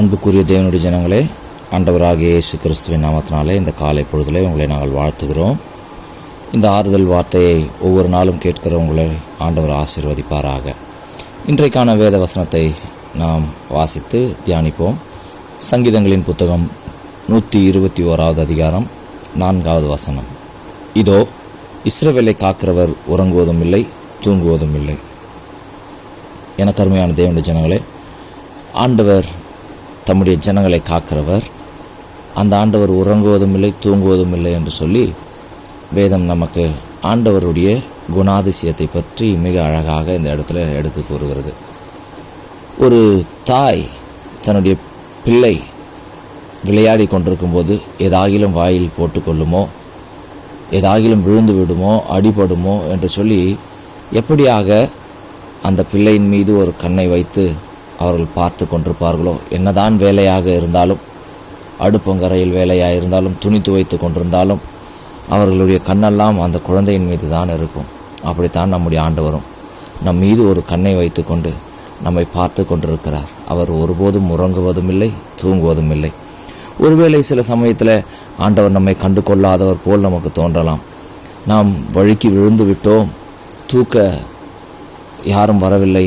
அன்புக்குரிய தேவனுடைய ஜனங்களே, ஆண்டவராகிய இயேசு கிறிஸ்துவின் நாமத்தினாலே இந்த காலை பொழுதிலே உங்களை நாங்கள் வாழ்த்துகிறோம். இந்த ஆறுதல் வார்த்தையை ஒவ்வொரு நாளும் கேட்கிற உங்களை ஆண்டவர் ஆசீர்வதிப்பாராக. இன்றைக்கான வேத வசனத்தை நாம் வாசித்து தியானிப்போம். சங்கீதங்களின் புத்தகம் 121வது அதிகாரம் 4வது வசனம். இதோ, இஸ்ரவேலை காக்கிறவர் உறங்குவதும் இல்லை, தூங்குவதும் இல்லை. என கருமையான தேவனுடைய ஜனங்களே, ஆண்டவர் தம்முடைய ஜனங்களை காக்கிறவர். அந்த ஆண்டவர் உறங்குவதும் இல்லை, தூங்குவதும் இல்லை என்று சொல்லி வேதம் நமக்கு ஆண்டவருடைய குணாதிசயத்தை பற்றி மிக அழகாக இந்த இடத்துல எடுத்து கூறுகிறது. ஒரு தாய் தன்னுடைய பிள்ளை விளையாடி கொண்டிருக்கும் போது ஏதாகிலும் வாயில் போட்டுக்கொள்ளுமோ, ஏதாகிலும் விழுந்து விடுமோ, அடிபடுமோ என்று சொல்லி எப்படியாக அந்த பிள்ளையின் மீது ஒரு கண்ணை வைத்து அவர்கள் பார்த்து கொண்டிருப்பார்களோ, என்னதான் வேலையாக இருந்தாலும், அடுப்பங்கரையில் வேலையாக இருந்தாலும், துணி துவைத்து கொண்டிருந்தாலும் அவர்களுடைய கண்ணெல்லாம் அந்த குழந்தையின் மீது தான் இருக்கும். அப்படித்தான் நம்முடைய ஆண்டவரும் நம் மீது ஒரு கண்ணை வைத்து கொண்டு நம்மை பார்த்து கொண்டிருக்கிறார். அவர் ஒருபோதும் உறங்குவதும் இல்லை, தூங்குவதும் இல்லை. ஒருவேளை சில சமயத்தில் ஆண்டவர் நம்மை கண்டு கொள்ளாதவர் போல் நமக்கு தோன்றலாம். நாம் வழுக்கி விழுந்து விட்டோம், தூக்க யாரும் வரவில்லை,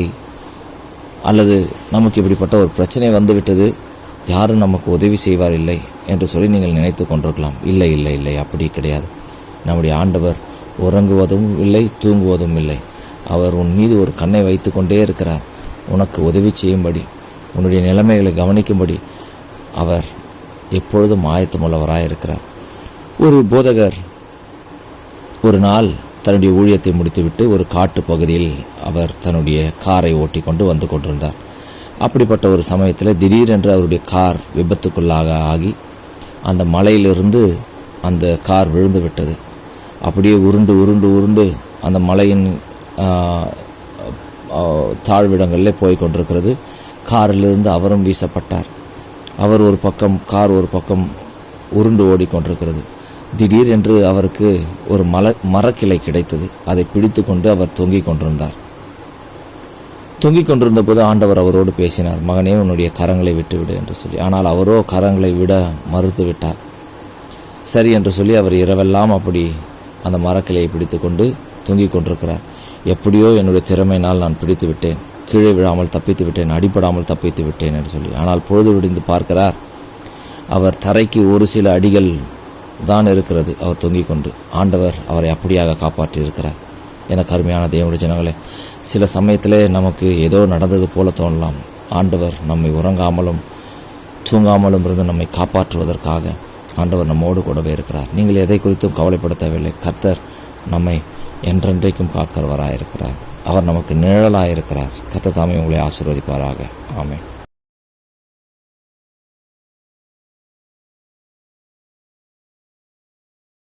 அல்லது நமக்கு இப்படிப்பட்ட ஒரு பிரச்சனை வந்துவிட்டது, யாரும் நமக்கு உதவி செய்வார் இல்லை என்று சொல்லி நீங்கள் நினைத்து கொண்டிருக்கலாம். இல்லை இல்லை இல்லை, அப்படி கிடையாது. நம்முடைய ஆண்டவர் உறங்குவதும் இல்லை, தூங்குவதும் இல்லை. அவர் உன் மீது ஒரு கண்ணை வைத்து கொண்டே இருக்கிறார். உனக்கு உதவி செய்யும்படி, உன்னுடைய நிலைமைகளை கவனிக்கும்படி அவர் எப்பொழுதும் ஆயத்தமுள்ளவராக இருக்கிறார். ஒரு போதகர் ஒரு நாள் தன்னுடைய ஊழியத்தை முடித்துவிட்டு ஒரு காட்டு பகுதியில் அவர் தன்னுடைய காரை ஓட்டி கொண்டு வந்து கொண்டிருந்தார். அப்படிப்பட்ட ஒரு சமயத்தில் திடீரென்று அவருடைய கார் விபத்துக்குள்ளாக ஆகி அந்த மலையிலிருந்து அந்த கார் விழுந்து விட்டது. அப்படியே உருண்டு உருண்டு உருண்டு அந்த மலையின் தாழ்விடங்களில் போய் கொண்டிருக்கிறது. காரிலிருந்து அவரும் வீசப்பட்டார். அவர் ஒரு பக்கம், கார் ஒரு பக்கம் உருண்டு ஓடிக்கொண்டிருக்கிறது. திடீரென்று அவருக்கு ஒரு மரக்கிளை கிடைத்தது. அதை பிடித்து கொண்டு அவர் தொங்கிக் கொண்டிருந்தார். தொங்கிக் கொண்டிருந்த போது ஆண்டவர் அவரோடு பேசினார், மகனே, உன்னுடைய கரங்களை விட்டுவிடு என்று சொல்லி. ஆனால் அவரோ கரங்களை விட மறுத்து விட்டார். சரி என்று சொல்லி அவர் இரவெல்லாம் அப்படி அந்த மரக்கிளையை பிடித்து கொண்டு தொங்கிக் கொண்டிருக்கிறார். எப்படியோ என்னுடைய திறமையினால் நான் பிடித்து விட்டேன், கீழே விழாமல் தப்பித்து விட்டேன், அடிபடாமல் தப்பித்து விட்டேன் என்று சொல்லி. ஆனால் பொழுது விடிந்து பார்க்கிறார், அவர் தரைக்கு ஒரு சில அடிகள் தான் இருக்கிறது. அவர் தொங்கிக் கொண்டு ஆண்டவர் அவரை அப்படியாக காப்பாற்றி இருக்கிறார். எனக்கு அருமையான தேவனுடைய ஜனங்களே, சில சமயத்திலே நமக்கு ஏதோ நடந்தது போல தோணலாம். ஆண்டவர் நம்மை உறங்காமலும் தூங்காமலும் இருந்து நம்மை காப்பாற்றுவதற்காக ஆண்டவர் நம்மோடு கூடவே இருக்கிறார். நீங்கள் எதை குறித்தும் கவலைப்பட தேவையில்லை. கர்த்தர் நம்மை என்றென்றைக்கும் காக்கிறவராயிருக்கிறார். அவர் நமக்கு நிழலாயிருக்கிறார். கர்த்தர் தாமே உங்களை ஆசீர்வதிப்பாராக. ஆமென்.